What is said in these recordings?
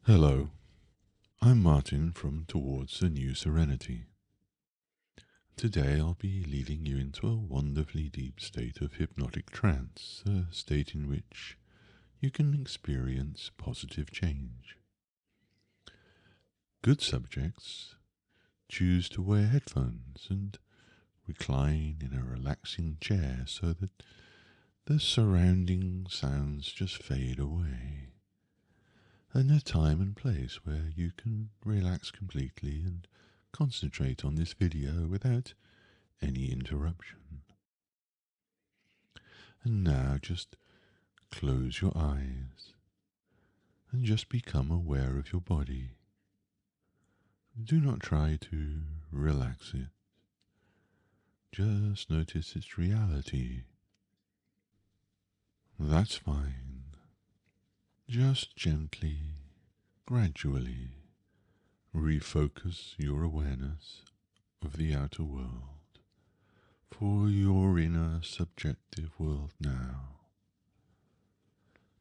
Hello, I'm Martin from Towards a New Serenity. Today I'll be leading you into a wonderfully deep state of hypnotic trance, a state in which you can experience positive change. Good subjects choose to wear headphones and recline in a relaxing chair so that the surrounding sounds just fade away. And a time and place where you can relax completely and concentrate on this video without any interruption. And now just close your eyes and just become aware of your body. Do not try to relax it. Just notice its reality. That's fine. Just gently, gradually refocus your awareness of the outer world for your inner subjective world now.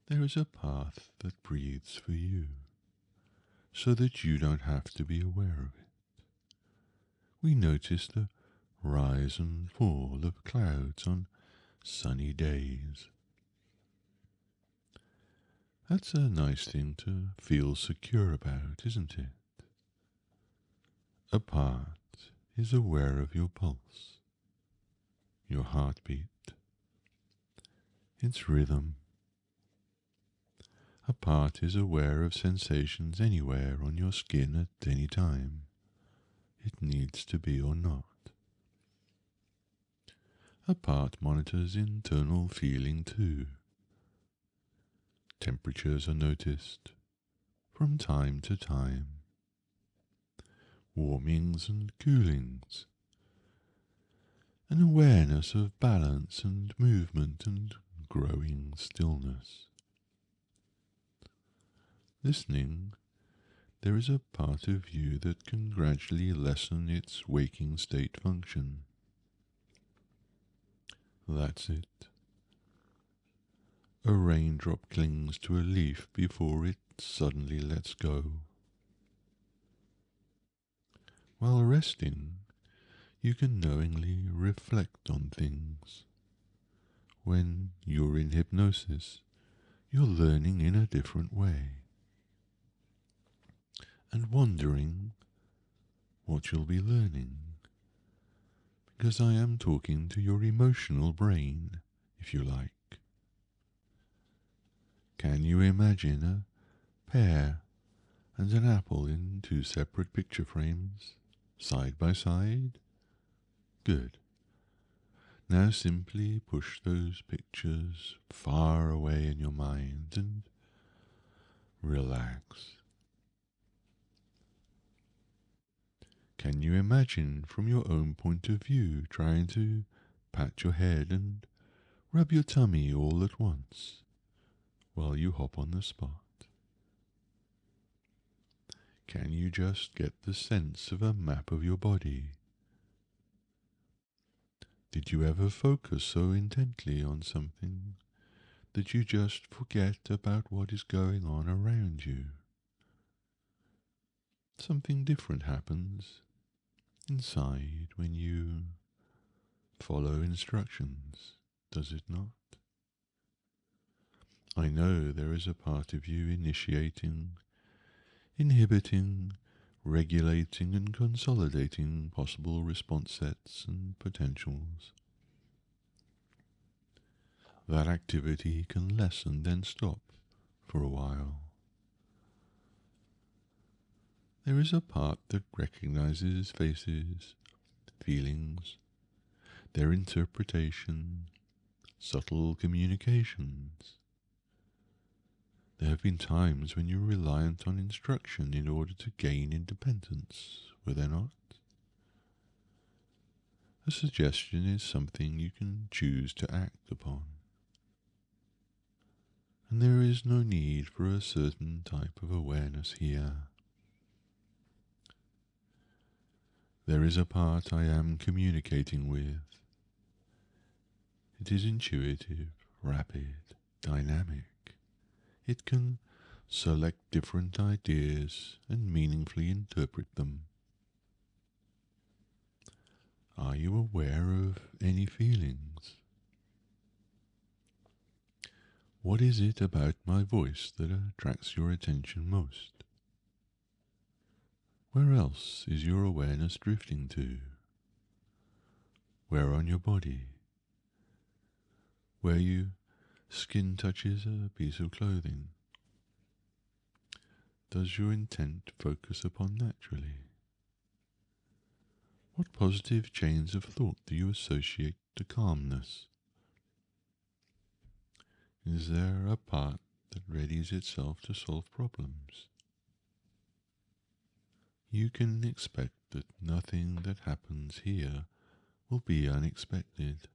There is a path that breathes for you, so that you don't have to be aware of it. We notice the rise and fall of clouds on sunny days. That's a nice thing to feel secure about, isn't it? A part is aware of your pulse, your heartbeat, its rhythm. A part is aware of sensations anywhere on your skin at any time. It needs to be or not. A part monitors internal feeling too. Temperatures are noticed from time to time. Warmings and coolings. An awareness of balance and movement and growing stillness. Listening, there is a part of you that can gradually lessen its waking state function. That's it. A raindrop clings to a leaf before it suddenly lets go. While resting, you can knowingly reflect on things. When you're in hypnosis, you're learning in a different way and wondering what you'll be learning. Because I am talking to your emotional brain, if you like. Can you imagine a pear and an apple in two separate picture frames, side by side? Good. Now simply push those pictures far away in your mind and relax. Can you imagine from your own point of view trying to pat your head and rub your tummy all at once while you hop on the spot? Can you just get the sense of a map of your body? Did you ever focus so intently on something that you just forget about what is going on around you? Something different happens inside when you follow instructions, does it not? I know there is a part of you initiating, inhibiting, regulating and consolidating possible response sets and potentials. That activity can lessen then stop for a while. There is a part that recognizes faces, feelings, their interpretation, subtle communications. There have been times when you're reliant on instruction in order to gain independence, were there not? A suggestion is something you can choose to act upon. And there is no need for a certain type of awareness here. There is a part I am communicating with. It is intuitive, rapid, dynamic. It can Select different ideas and meaningfully interpret them. Are you aware of any feelings? What is it about my voice that attracts your attention most? Where else is your awareness drifting to? Where on your body? Where your skin touches a piece of clothing? Does your intent focus upon naturally? What positive chains of thought do you associate to calmness? Is there a part that readies itself to solve problems? You can expect that nothing that happens here will be unexpected.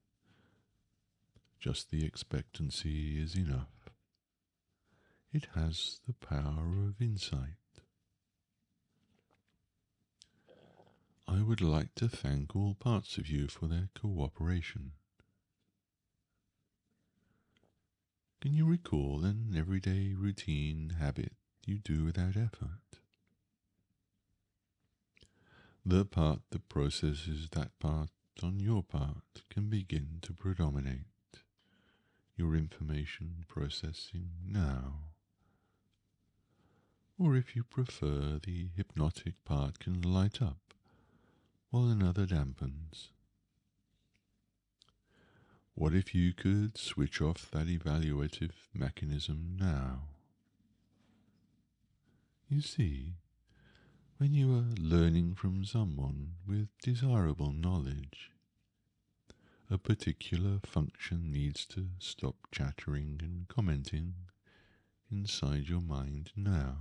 Just the expectancy is enough. It has the power of insight. I would like to thank all parts of you for their cooperation. Can you recall an everyday routine habit you do without effort? The part that processes that part on your part can begin to predominate. Your information processing now. Or if you prefer, the hypnotic part can light up while another dampens. What if you could switch off that evaluative mechanism now? You see, when you are learning from someone with desirable knowledge, a particular function needs to stop chattering and commenting inside your mind now,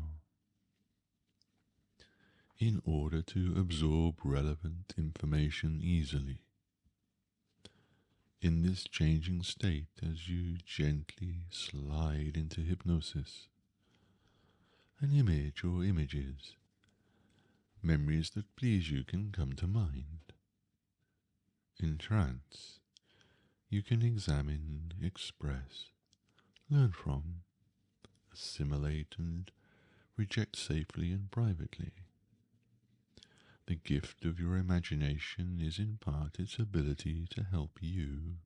in order to absorb relevant information easily. In this changing state, as you gently slide into hypnosis, an image or images, memories that please you can come to mind. In trance, you can examine, express, learn from, assimilate and reject safely and privately. The gift of your imagination is in part its ability to help you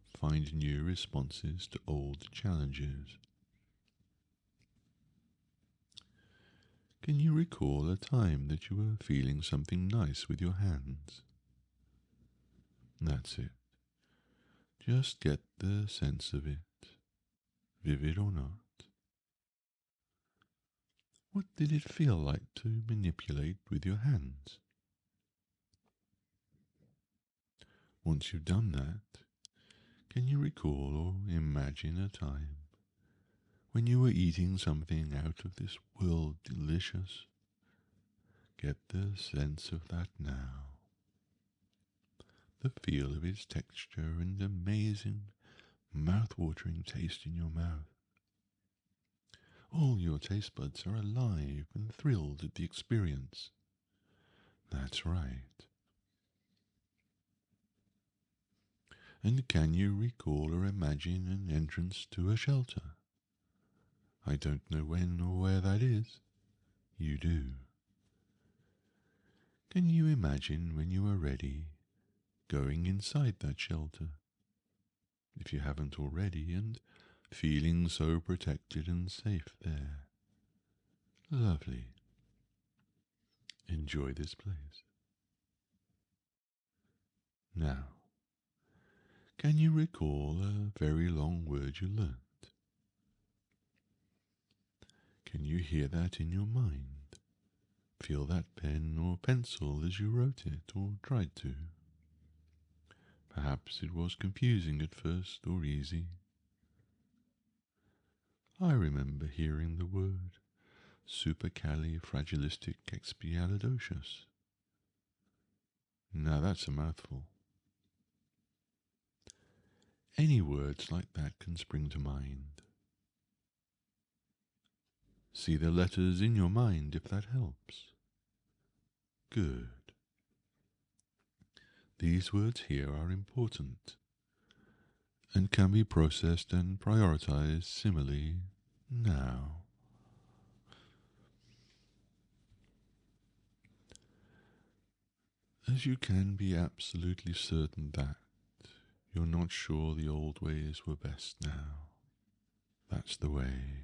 find new responses to old challenges. Can you recall a time that you were feeling something nice with your hands? That's it. Just get the sense of it, vivid or not. What did it feel like to manipulate with your hands? Once you've done that, can you recall or imagine a time when you were eating something out of this world delicious? Get the sense of that now. The feel of its texture and amazing, mouth-watering taste in your mouth. All your taste buds are alive and thrilled at the experience. That's right. And can you recall or imagine an entrance to a shelter? I don't know when or where that is. You do. Can you imagine when you are ready, going inside that shelter? If you haven't already, and feeling so protected and safe there. Lovely. Enjoy this place. Now, can you recall a very long word you learnt? Can you hear that in your mind? Feel that pen or pencil as you wrote it or tried to? Perhaps it was confusing at first or easy. I remember hearing the word supercalifragilisticexpialidocious. Now that's a mouthful. Any words like that can spring to mind. See the letters in your mind if that helps. Good. These words here are important and can be processed and prioritized similarly now. as you can be absolutely certain that you're not sure the old ways were best now. That's the way.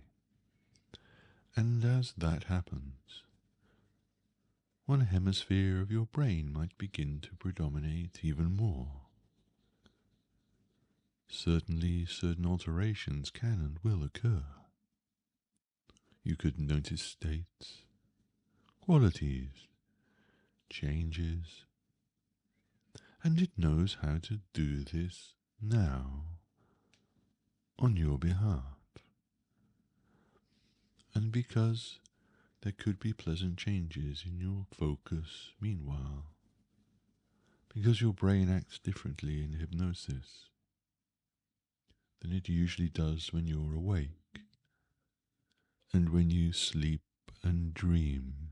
And as that happens, one hemisphere of your brain might begin to predominate even more. Certainly, certain alterations can and will occur. You could notice states, qualities, changes, and it knows how to do this now on your behalf. And because there could be pleasant changes in your focus meanwhile, because your brain acts differently in hypnosis than it usually does when you're awake and when you sleep and dream.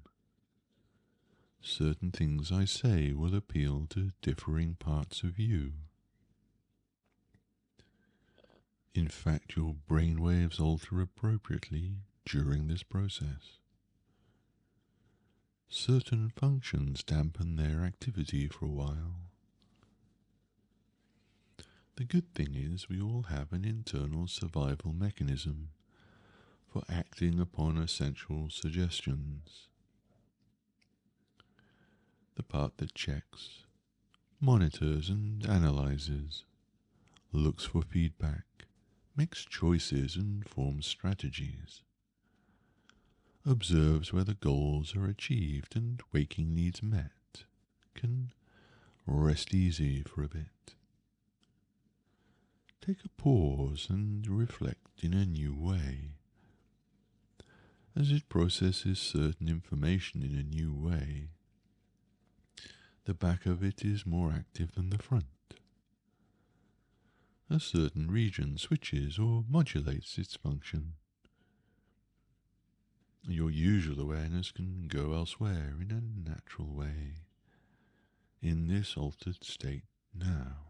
Certain things I say will appeal to differing parts of you. In fact, your brainwaves alter appropriately during this process. Certain functions dampen their activity for a while. The good thing is we all have an internal survival mechanism for acting upon essential suggestions. The part that checks, monitors and analyzes, looks for feedback, makes choices and forms strategies, observes whether goals are achieved and waking needs met, can rest easy for a bit. Take a pause and reflect in a new way. As it processes certain information in a new way, the back of it is more active than the front. A certain region switches or modulates its function. Your usual awareness can go elsewhere in a natural way, in this altered state now.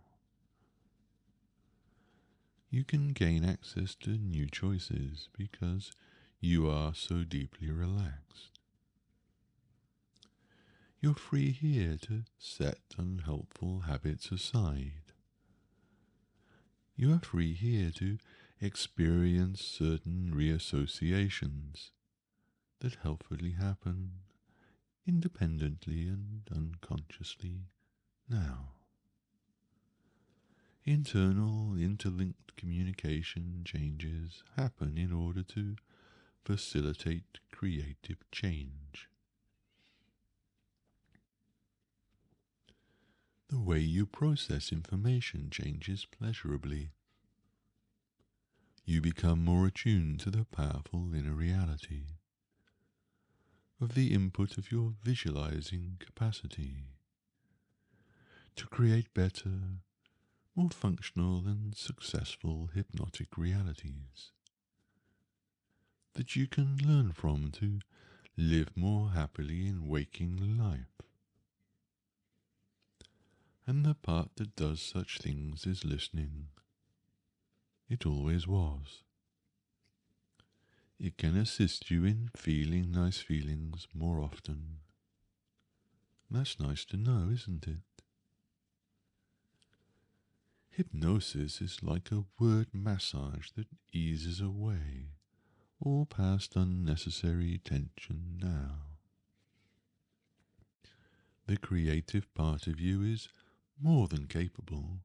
You can gain access to new choices because you are so deeply relaxed. You're free here to set unhelpful habits aside. You are free here to experience certain reassociations that helpfully happen independently and unconsciously now. Internal, interlinked communication changes happen in order to facilitate creative change. The way you process information changes pleasurably. You become more attuned to the powerful inner reality of the input of your visualizing capacity to create better, more functional and successful hypnotic realities that you can learn from to live more happily in waking life. And the part that does such things is listening. It always was. It can assist you in feeling nice feelings more often. That's nice to know, isn't it? Hypnosis is like a word massage that eases away all past unnecessary tension now. The creative part of you is more than capable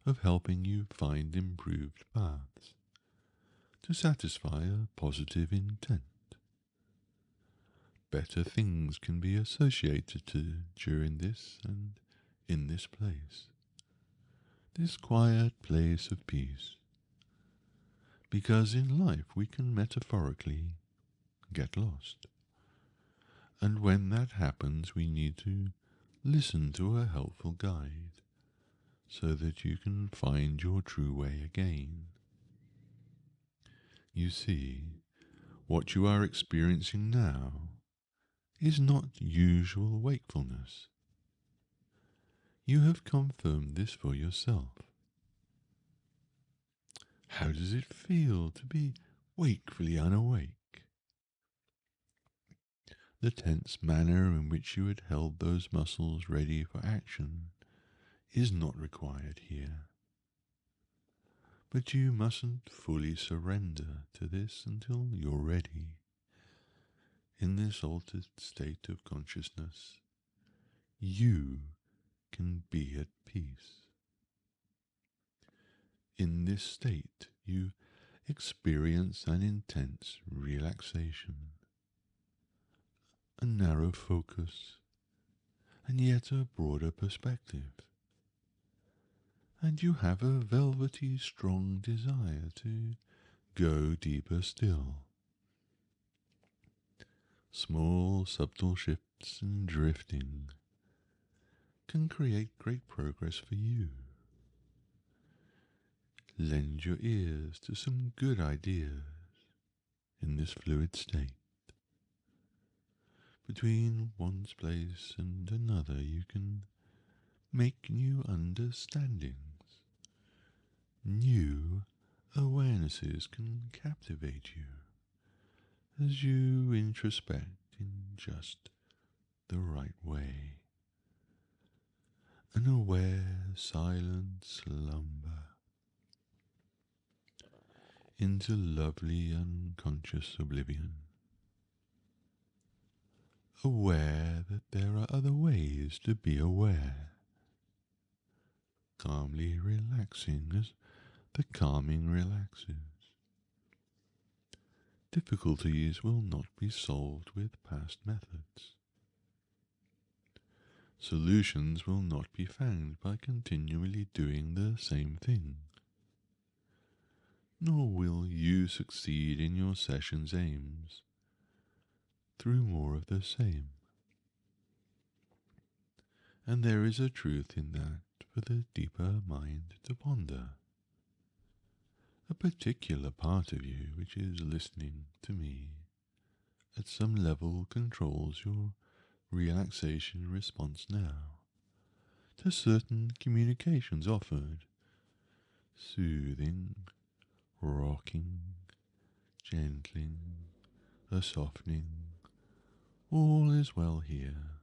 of helping you find improved paths to satisfy a positive intent. Better things can be associated to during this and in this place, this quiet place of peace, because in life we can metaphorically get lost. And when that happens, we need to listen to a helpful guide so that you can find your true way again. You see, what you are experiencing now is not usual wakefulness. You have confirmed this for yourself. How does it feel to be wakefully unawake? The tense manner in which you had held those muscles ready for action is not required here. But you mustn't fully surrender to this until you're ready. In this altered state of consciousness, you can be at peace. In this state, you experience an intense relaxation, a narrow focus, and yet a broader perspective. And you have a velvety, strong desire to go deeper still. Small, subtle shifts and drifting can create great progress for you. Lend your ears to some good ideas in this fluid state. Between one's place and another, you can make new understandings. New awarenesses can captivate you as you introspect in just the right way. An aware, silent slumber into lovely unconscious oblivion. Aware that there are other ways to be aware. Calmly relaxing as the calming relaxes. Difficulties will not be solved with past methods. Solutions will not be found by continually doing the same thing. Nor will you succeed in your session's aims through more of the same. And there is a truth in that for the deeper mind to ponder. A particular part of you which is listening to me at some level controls your relaxation response now to certain communications offered, soothing, rocking, gentling, a softening. All is well here.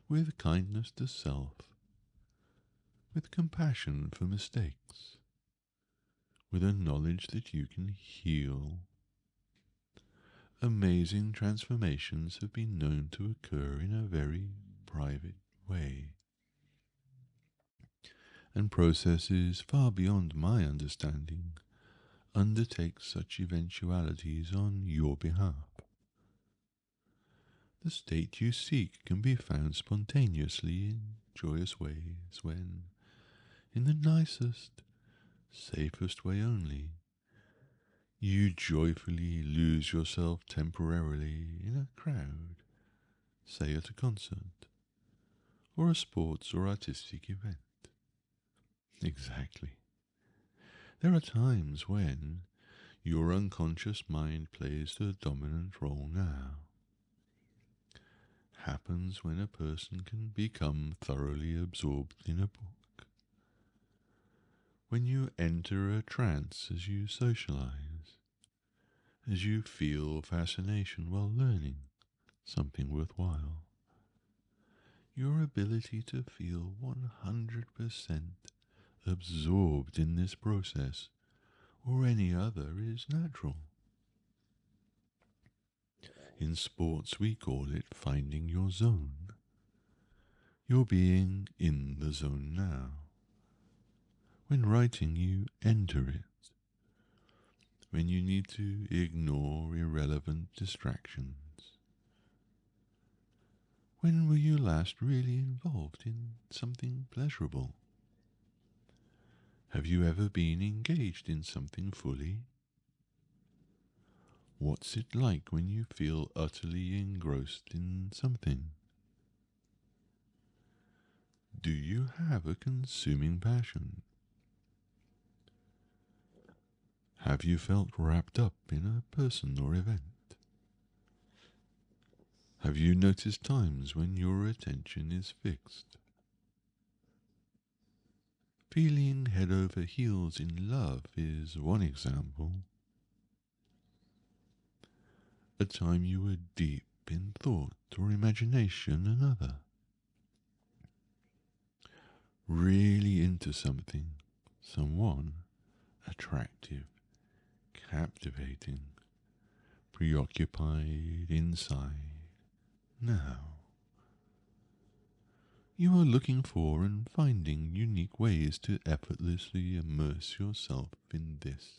With kindness to self, with compassion for mistakes, with a knowledge that you can heal. Amazing transformations have been known to occur in a very private way, and processes far beyond my understanding undertake such eventualities on your behalf. The state you seek can be found spontaneously in joyous ways when, in the nicest, safest way only, you joyfully lose yourself temporarily in a crowd, say at a concert, or a sports or artistic event. Exactly. There are times when your unconscious mind plays the dominant role now. Happens when a person can become thoroughly absorbed in a book. When you enter a trance as you socialize, as you feel fascination while learning something worthwhile. Your ability to feel 100% absorbed in this process or any other is natural. In sports we call it finding your zone. You're being in the zone now. When writing you enter it. When you need to ignore irrelevant distractions. When were you last really involved in something pleasurable? Have you ever been engaged in something fully? What's it like when you feel utterly engrossed in something? Do you have a consuming passion? Have you felt wrapped up in a person or event? Have you noticed times when your attention is fixed? Feeling head over heels in love is one example. A time you were deep deep in thought or imagination another. Really into something, someone attractive, captivating, preoccupied inside. Now, you are looking for and finding unique ways to effortlessly immerse yourself in this.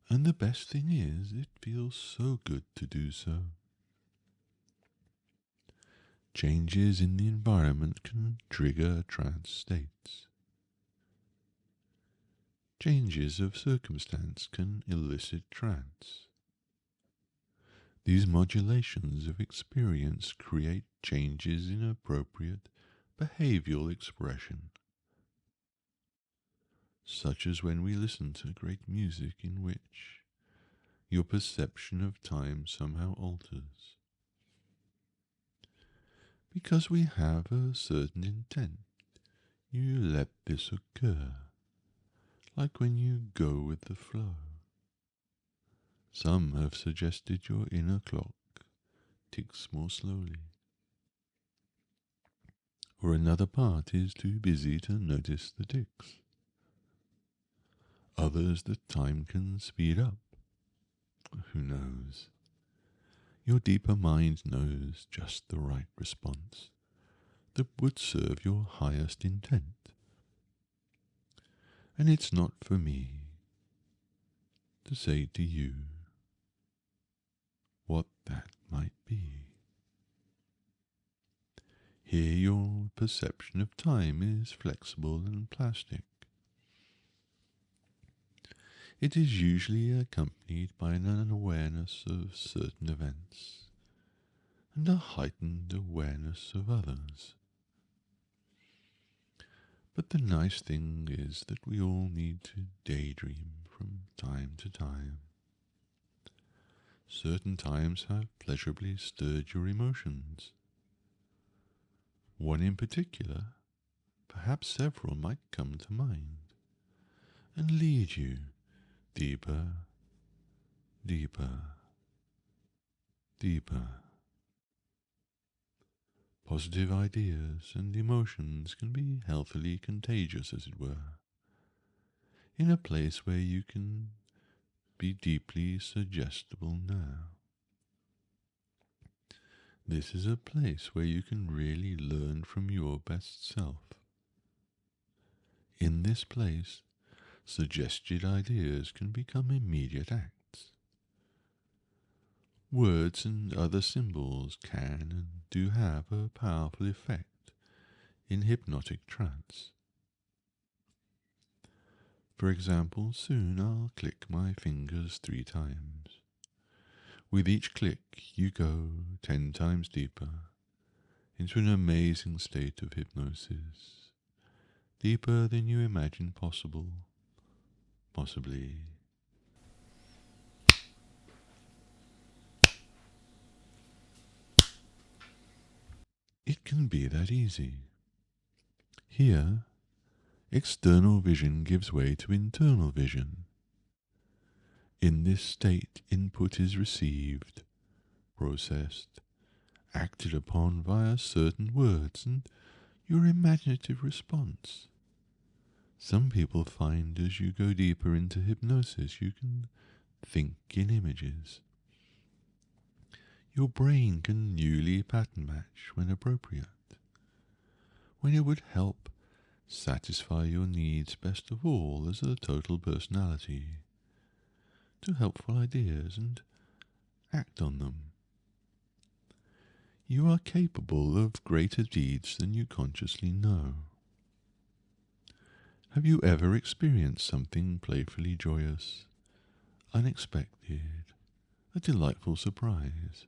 And the best thing is, it feels so good to do so. Changes in the environment can trigger trance states. Changes of circumstance can elicit trance. These modulations of experience create changes in appropriate behavioral expression, such as when we listen to great music in which your perception of time somehow alters. Because we have a certain intent, you let this occur, like when you go with the flow. Some have suggested your inner clock ticks more slowly, or another part is too busy to notice the ticks. Others that time can speed up. Who knows? Your deeper mind knows just the right response that would serve your highest intent. And it's not for me to say to you what that might be. Here your perception of time is flexible and plastic. It is usually accompanied by an unawareness of certain events and a heightened awareness of others. But the nice thing is that we all need to daydream from time to time. Certain times have pleasurably stirred your emotions. One in particular, perhaps several, might come to mind and lead you deeper, deeper, deeper. Positive ideas and emotions can be healthily contagious, as it were, in a place where you can be deeply suggestible now. This is a place where you can really learn from your best self. In this place, suggested ideas can become immediate acts. Words and other symbols can and do have a powerful effect in hypnotic trance. For example, soon I'll click my fingers 3 times. With each click, you go 10 times deeper into an amazing state of hypnosis, deeper than you imagined possible, possibly. It can be that easy. Here, external vision gives way to internal vision. In this state, input is received, processed, acted upon via certain words and your imaginative response. Some people find as you go deeper into hypnosis, you can think in images. Your brain can newly pattern match when appropriate, when it would help satisfy your needs best of all as a total personality, to helpful ideas and act on them. You are capable of greater deeds than you consciously know. Have you ever experienced something playfully joyous, unexpected, a delightful surprise?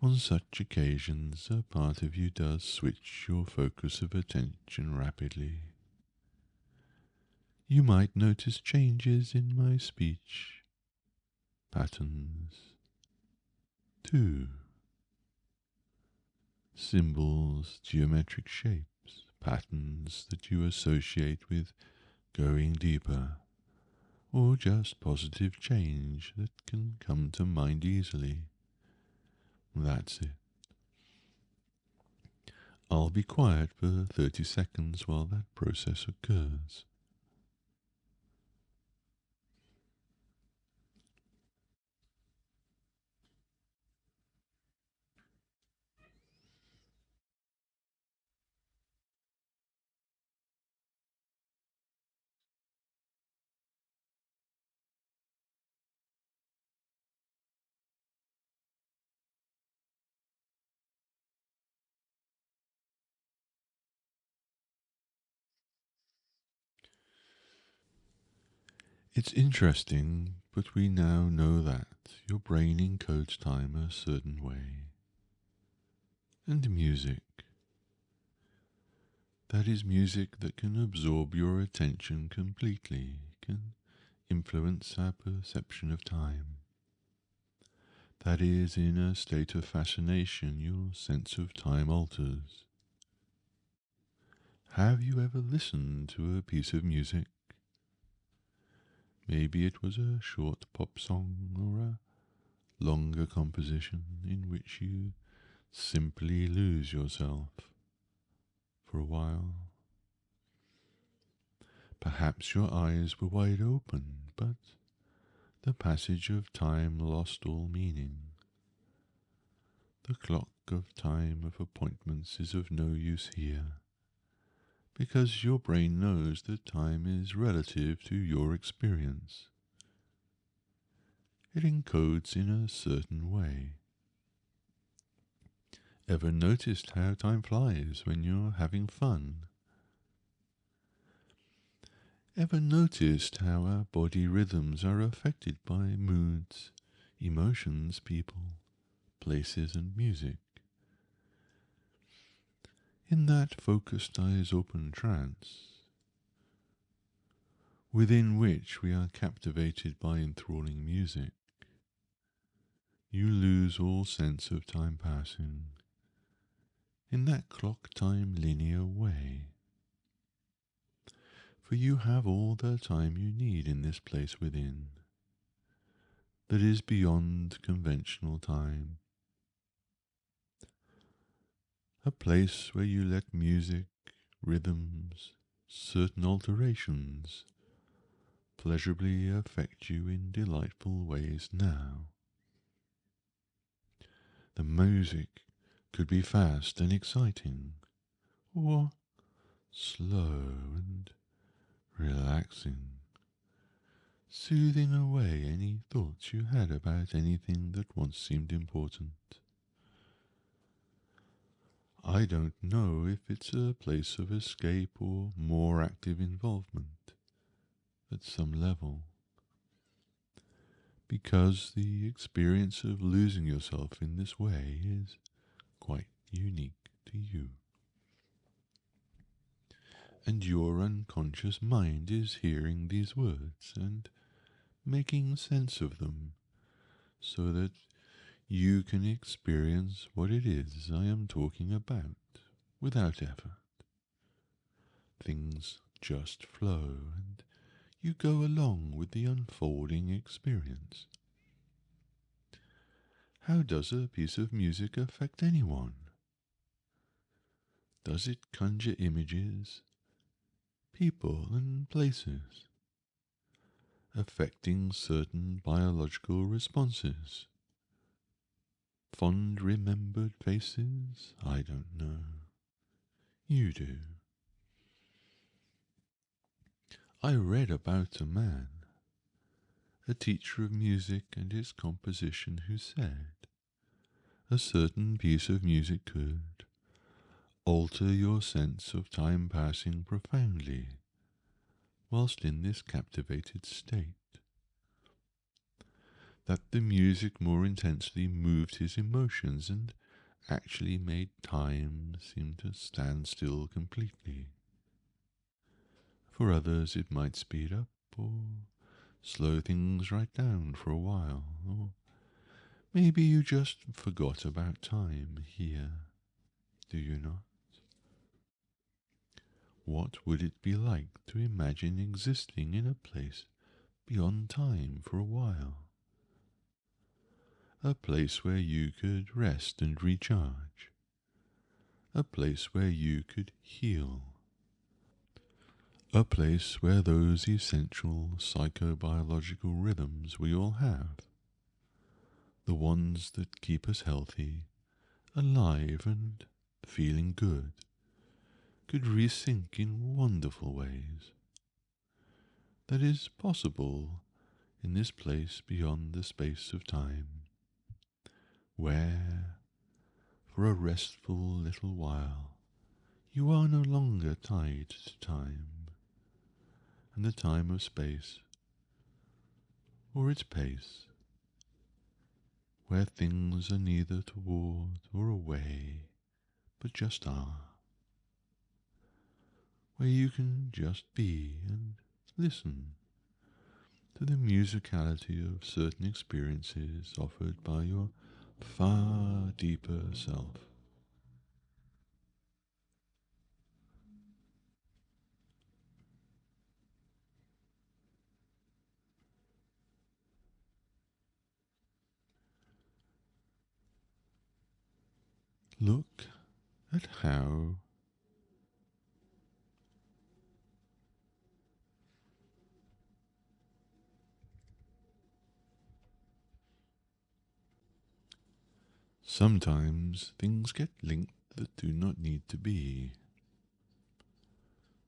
On such occasions, a part of you does switch your focus of attention rapidly. You might notice changes in my speech, patterns, too. Symbols, geometric shapes, patterns that you associate with going deeper, or just positive change that can come to mind easily. That's it. I'll be quiet for 30 seconds while that process occurs. It's interesting, but we now know that your brain encodes time a certain way. And music. That is music that can absorb your attention completely, can influence our perception of time. That is, in a state of fascination, your sense of time alters. Have you ever listened to a piece of music? Maybe it was a short pop song or a longer composition in which you simply lose yourself for a while. Perhaps your eyes were wide open, but the passage of time lost all meaning. The clock of time of appointments is of no use here, because your brain knows that time is relative to your experience. It encodes in a certain way. Ever noticed how time flies when you're having fun? Ever noticed how our body rhythms are affected by moods, emotions, people, places, and music? In that focused eyes open trance, within which we are captivated by enthralling music, you lose all sense of time passing in that clock time linear way. For you have all the time you need in this place within, that is beyond conventional time. A place where you let music, rhythms, certain alterations pleasurably affect you in delightful ways now. The music could be fast and exciting, or slow and relaxing, soothing away any thoughts you had about anything that once seemed important. I don't know if it's a place of escape or more active involvement at some level, because the experience of losing yourself in this way is quite unique to you. And your unconscious mind is hearing these words and making sense of them so that you can experience what it is I am talking about without effort. Things just flow and you go along with the unfolding experience. How does a piece of music affect anyone? Does it conjure images, people, and places, affecting certain biological responses? Fond remembered faces? I don't know. You do. I read about a man, a teacher of music and his composition, who said a certain piece of music could alter your sense of time passing profoundly whilst in this captivated state. That the music more intensely moved his emotions and actually made time seem to stand still completely. For others it might speed up or slow things right down for a while, or maybe you just forgot about time here, do you not? What would it be like to imagine existing in a place beyond time for a while. A place where you could rest and recharge. A place where you could heal. A place where those essential psychobiological rhythms we all have, the ones that keep us healthy, alive and feeling good, could resync in wonderful ways. That is possible in this place beyond the space of time, where, for a restful little while, you are no longer tied to time and the time of space or its pace, where things are neither toward or away, but just are, where you can just be and listen to the musicality of certain experiences offered by your far deeper self. Look at how sometimes things get linked that do not need to be.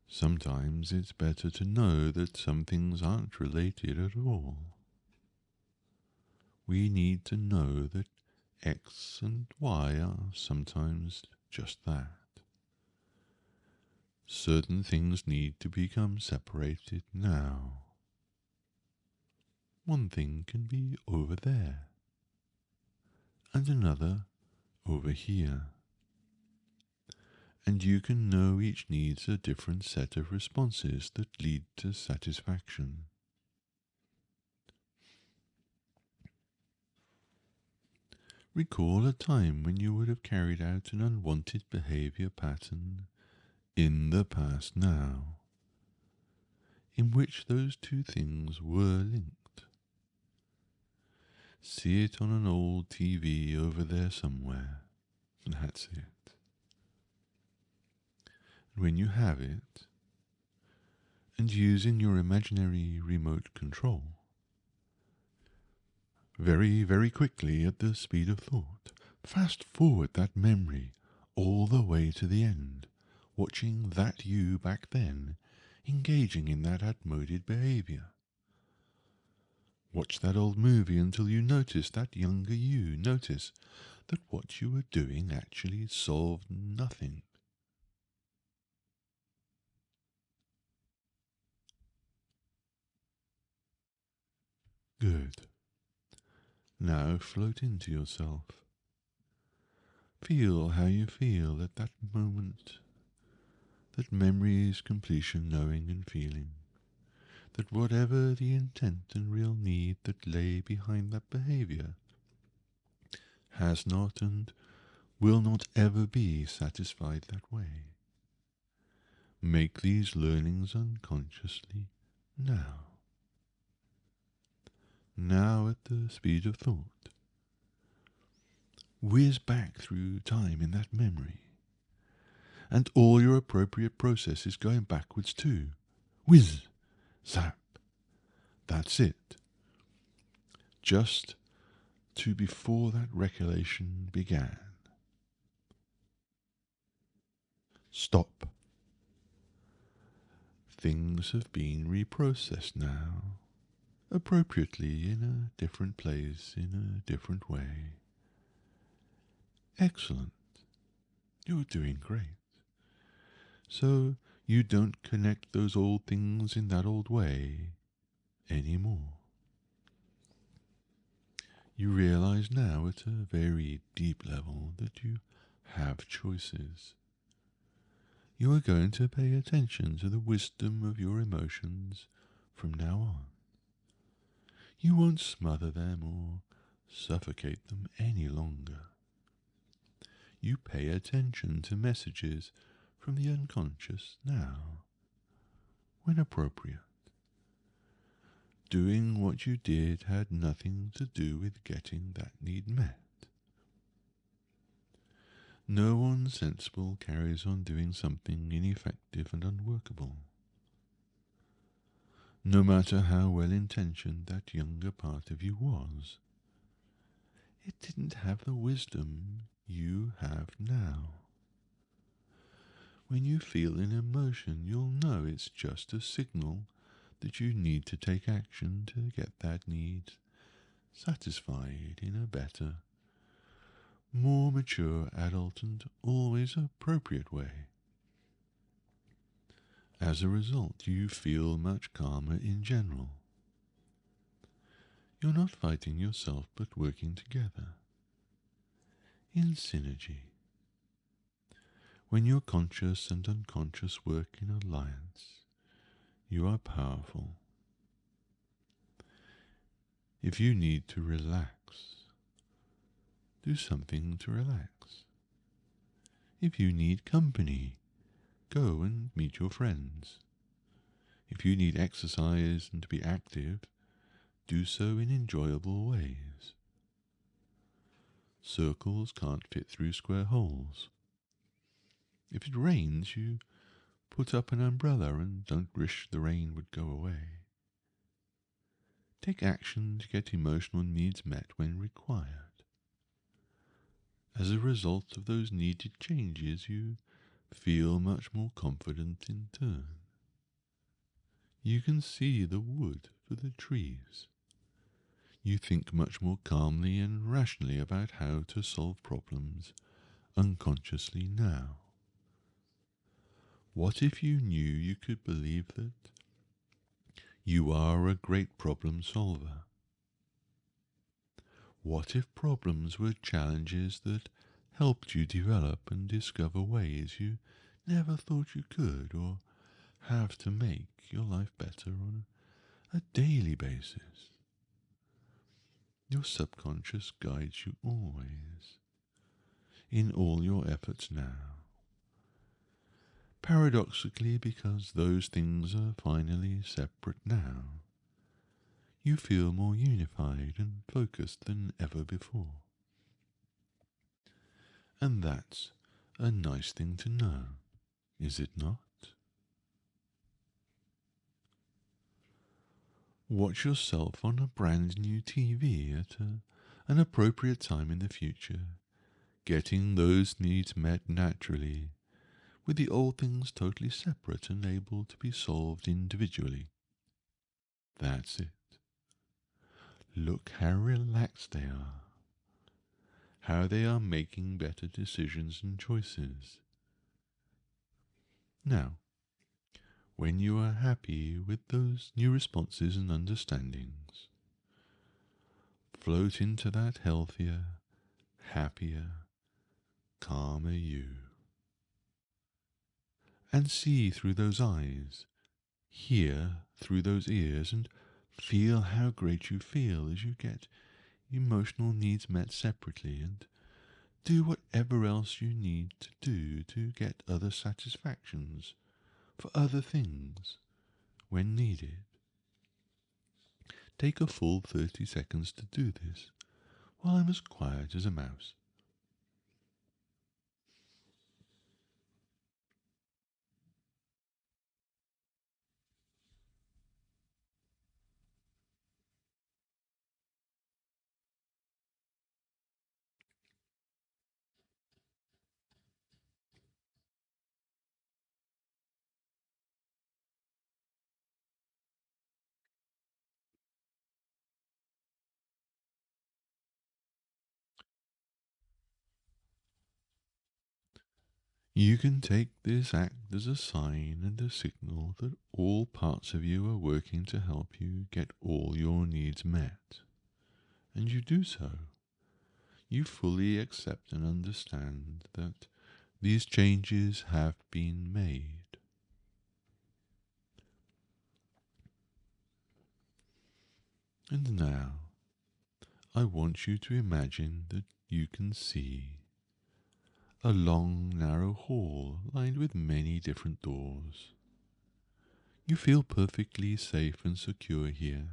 Sometimes it's better to know that some things aren't related at all. We need to know that X and Y are sometimes just that. Certain things need to become separated now. One thing can be over there, and another over here. And you can know each needs a different set of responses that lead to satisfaction. Recall a time when you would have carried out an unwanted behavior pattern in the past now, in which those two things were linked. See it on an old TV over there somewhere. That's it. And when you have it, and using your imaginary remote control, very, very quickly at the speed of thought, fast forward that memory all the way to the end, watching that you back then engaging in that outmoded behavior. Watch that old movie until you notice that younger you notice that what you were doing actually solved nothing. Good. Now float into yourself. Feel how you feel at that moment, that memory's completion, knowing and feeling, that whatever the intent and real need that lay behind that behavior has not and will not ever be satisfied that way. Make these learnings unconsciously now. Now at the speed of thought. Whiz back through time in that memory. And all your appropriate processes going backwards too. Whiz, zap. That's it. Just to before that recollection began. Stop. Things have been reprocessed now, appropriately in a different place, in a different way. Excellent. You're doing great. So you don't connect those old things in that old way anymore. You realize now at a very deep level that you have choices. You are going to pay attention to the wisdom of your emotions from now on. You won't smother them or suffocate them any longer. You pay attention to messages from the unconscious now, when appropriate. Doing what you did had nothing to do with getting that need met. No one sensible carries on doing something ineffective and unworkable. No matter how well intentioned that younger part of you was, it didn't have the wisdom you have now. When you feel an emotion, you'll know it's just a signal that you need to take action to get that need satisfied in a better, more mature, adult, and always appropriate way. As a result, you feel much calmer in general. You're not fighting yourself but working together, in synergy. When your conscious and unconscious work in alliance, you are powerful. If you need to relax, do something to relax. If you need company, go and meet your friends. If you need exercise and to be active, do so in enjoyable ways. Circles can't fit through square holes. If it rains, you put up an umbrella and don't wish the rain would go away. Take action to get emotional needs met when required. As a result of those needed changes, you feel much more confident in turn. You can see the wood for the trees. You think much more calmly and rationally about how to solve problems unconsciously now. What if you knew you could believe that you are a great problem solver? What if problems were challenges that helped you develop and discover ways you never thought you could or have to make your life better on a daily basis? Your subconscious guides you always, in all your efforts now. Paradoxically, because those things are finally separate now, you feel more unified and focused than ever before. And that's a nice thing to know, is it not? Watch yourself on a brand new TV at an appropriate time in the future, getting those needs met naturally, with the old things totally separate and able to be solved individually. That's it. Look how relaxed they are, how they are making better decisions and choices. Now, when you are happy with those new responses and understandings, float into that healthier, happier, calmer you. And see through those eyes, hear through those ears, and feel how great you feel as you get emotional needs met separately and do whatever else you need to do to get other satisfactions for other things when needed. Take a full 30 seconds to do this while I'm as quiet as a mouse. You can take this act as a sign and a signal that all parts of you are working to help you get all your needs met. And you do so. You fully accept and understand that these changes have been made. And now, I want you to imagine that you can see a long, narrow hall lined with many different doors. You feel perfectly safe and secure here.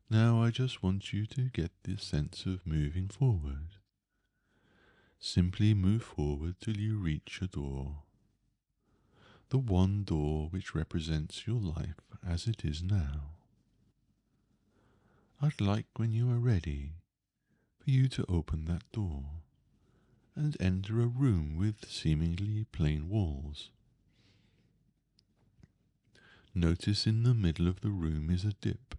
Now I just want you to get this sense of moving forward. Simply move forward till you reach a door. The one door which represents your life as it is now. I'd like, when you are ready, for you to open that door and enter a room with seemingly plain walls. Notice in the middle of the room is a dip,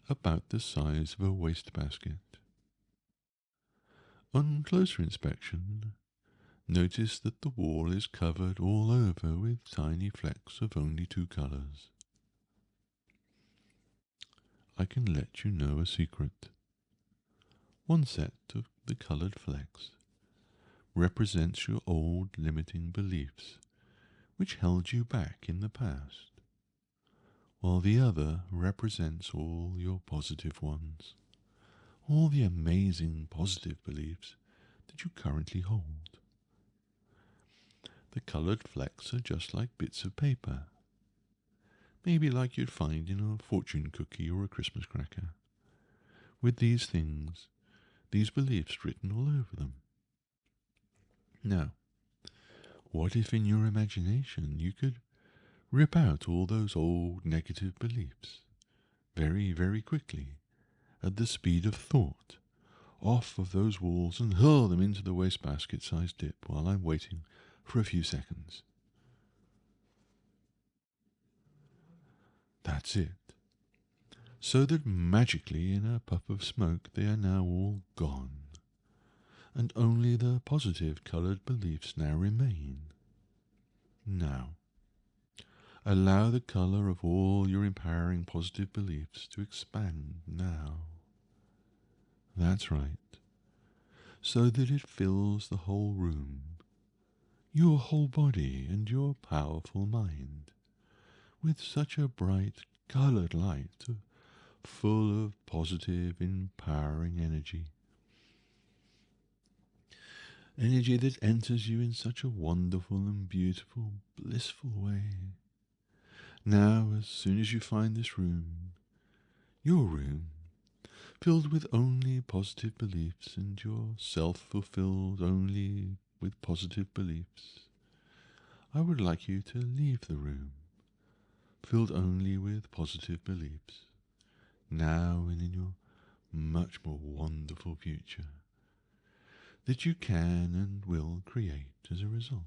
about the size of a wastebasket. On closer inspection, notice that the wall is covered all over with tiny flecks of only two colours. I can let you know a secret. One set of the coloured flecks represents your old limiting beliefs which held you back in the past, while the other represents all your positive ones, all the amazing positive beliefs that you currently hold. The coloured flecks are just like bits of paper, maybe like you'd find in a fortune cookie or a Christmas cracker, with these things, these beliefs written all over them. Now, what if in your imagination you could rip out all those old negative beliefs very, very quickly, at the speed of thought, off of those walls and hurl them into the wastebasket-sized dip while I'm waiting for a few seconds? That's it. So that magically in a puff of smoke they are now all gone, and only the positive coloured beliefs now remain. Now, allow the colour of all your empowering positive beliefs to expand now. That's right. So that it fills the whole room, your whole body and your powerful mind, with such a bright coloured light full of positive, empowering energy. Energy that enters you in such a wonderful and beautiful, blissful way. Now, as soon as you find this room, your room, filled with only positive beliefs and yourself fulfilled only with positive beliefs, I would like you to leave the room, filled only with positive beliefs, now and in your much more wonderful future, that you can and will create as a result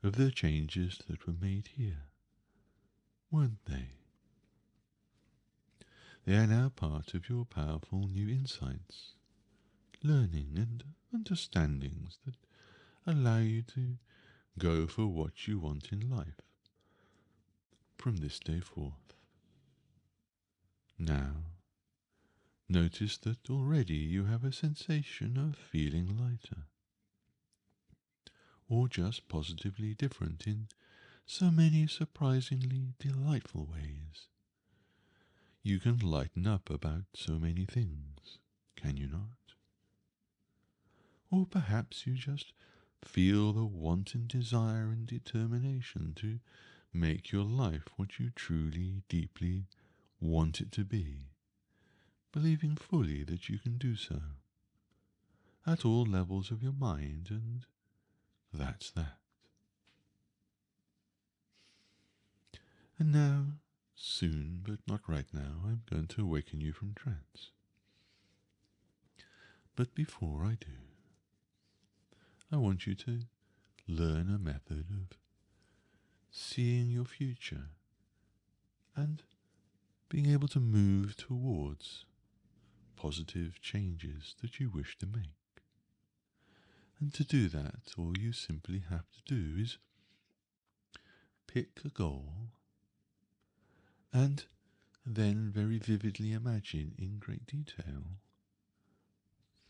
of the changes that were made here, weren't they? They are now part of your powerful new insights, learning and understandings that allow you to go for what you want in life from this day forth. Now, notice that already you have a sensation of feeling lighter, or just positively different in so many surprisingly delightful ways. You can lighten up about so many things, can you not? Or perhaps you just feel the wanton desire and determination to make your life what you truly, deeply want it to be, believing fully that you can do so, at all levels of your mind, and that's that. And now, soon, but not right now, I'm going to awaken you from trance. But before I do, I want you to learn a method of seeing your future and being able to move towards positive changes that you wish to make. And to do that, all you simply have to do is pick a goal and then very vividly imagine in great detail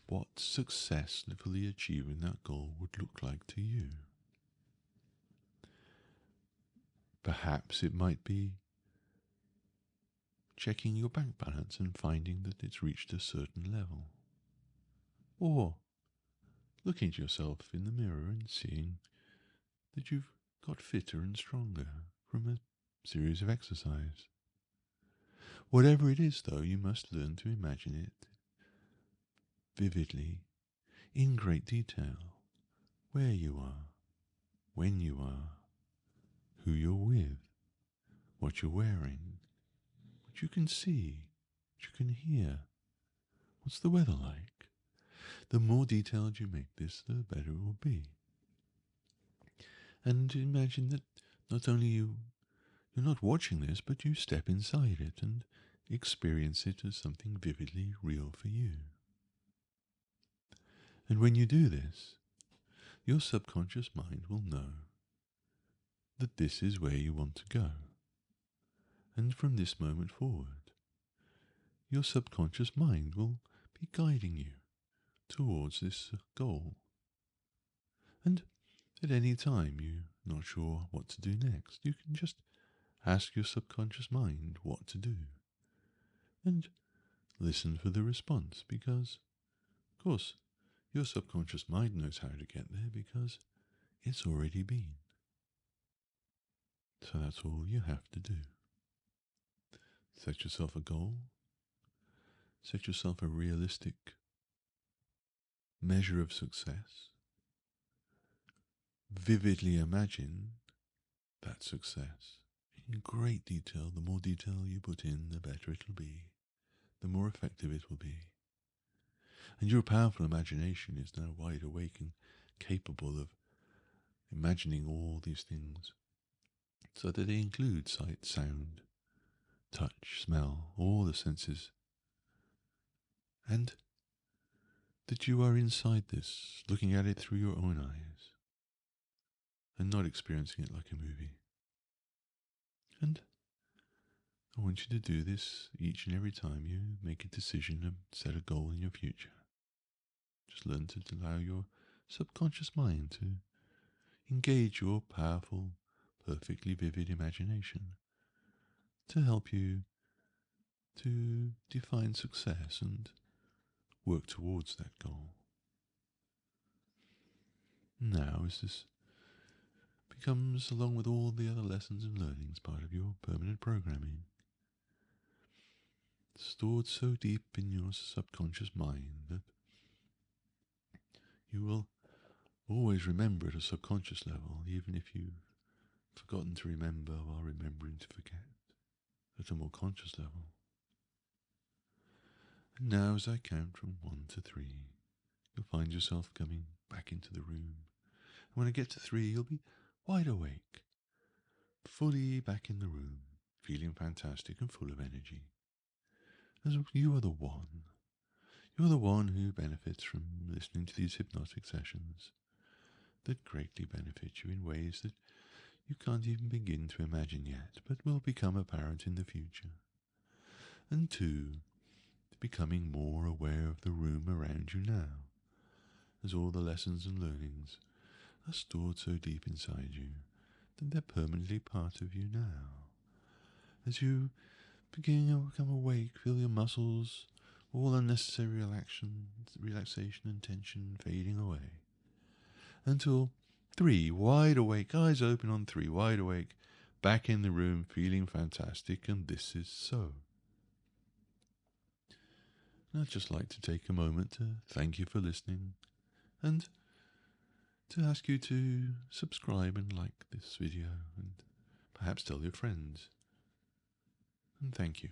what successfully achieving that goal would look like to you. Perhaps it might be checking your bank balance and finding that it's reached a certain level. Or looking at yourself in the mirror and seeing that you've got fitter and stronger from a series of exercise. Whatever it is, though, you must learn to imagine it vividly, in great detail, where you are, when you are, who you're with, what you're wearing, what you can see, what you can hear, what's the weather like. The more detailed you make this, the better it will be. And imagine that not only you're not watching this, but you step inside it and experience it as something vividly real for you. And when you do this, your subconscious mind will know that this is where you want to go. And from this moment forward, your subconscious mind will be guiding you towards this goal. And at any time you're not sure what to do next, you can just ask your subconscious mind what to do. And listen for the response, because, of course, your subconscious mind knows how to get there because it's already been. So that's all you have to do. Set yourself a goal. Set yourself a realistic measure of success. Vividly imagine that success in great detail. The more detail you put in, the better it'll be, the more effective it will be. And your powerful imagination is now wide awake and capable of imagining all these things, so that they include sight, sound, touch, smell, all the senses, and that you are inside this, looking at it through your own eyes, and not experiencing it like a movie. And I want you to do this each and every time you make a decision and set a goal in your future. Just learn to allow your subconscious mind to engage your powerful, perfectly vivid imagination to help you to define success and work towards that goal. Now, as this becomes, along with all the other lessons and learnings, part of your permanent programming, stored so deep in your subconscious mind that you will always remember at a subconscious level, even if you've forgotten to remember while remembering to forget at a more conscious level. And now, as I count from 1 to 3, you'll find yourself coming back into the room. And when I get to 3, you'll be wide awake, fully back in the room, feeling fantastic and full of energy. As you are the one. You're the one who benefits from listening to these hypnotic sessions that greatly benefit you in ways that you can't even begin to imagine yet, but will become apparent in the future. And 2, becoming more aware of the room around you now, as all the lessons and learnings are stored so deep inside you that they're permanently part of you now. As you begin to become awake, feel your muscles, all unnecessary relaxation and tension fading away. Until 3, wide awake, eyes open on 3, wide awake, back in the room, feeling fantastic, and this is so. And I'd just like to take a moment to thank you for listening, and to ask you to subscribe and like this video, and perhaps tell your friends. And thank you.